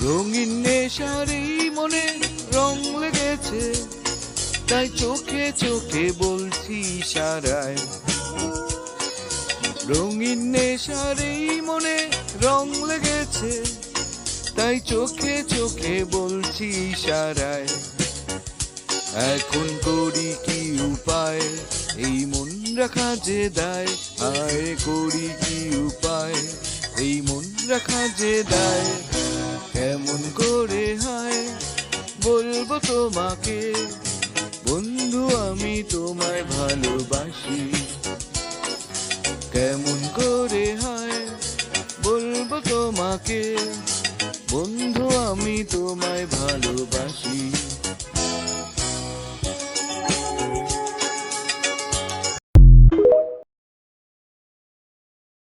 রঙিন নেশার এই মনে রং লেগেছে, তাই চোখে চোখে বলছি ইশারায়। রঙিন নেশার এই মনে রং লেগেছে, তাই চোখে চোখে বলছি ইশারায়। এখন করি কি উপায়, এই মন রাখা যে দায়। আয় করি কি উপায়, এই মন রাখা যে দায়। কেমন করে হায় বলবো তোমাকে, বন্ধু আমি তোমায় ভালোবাসি। কেমন করে হায় বলবো তোমাকে,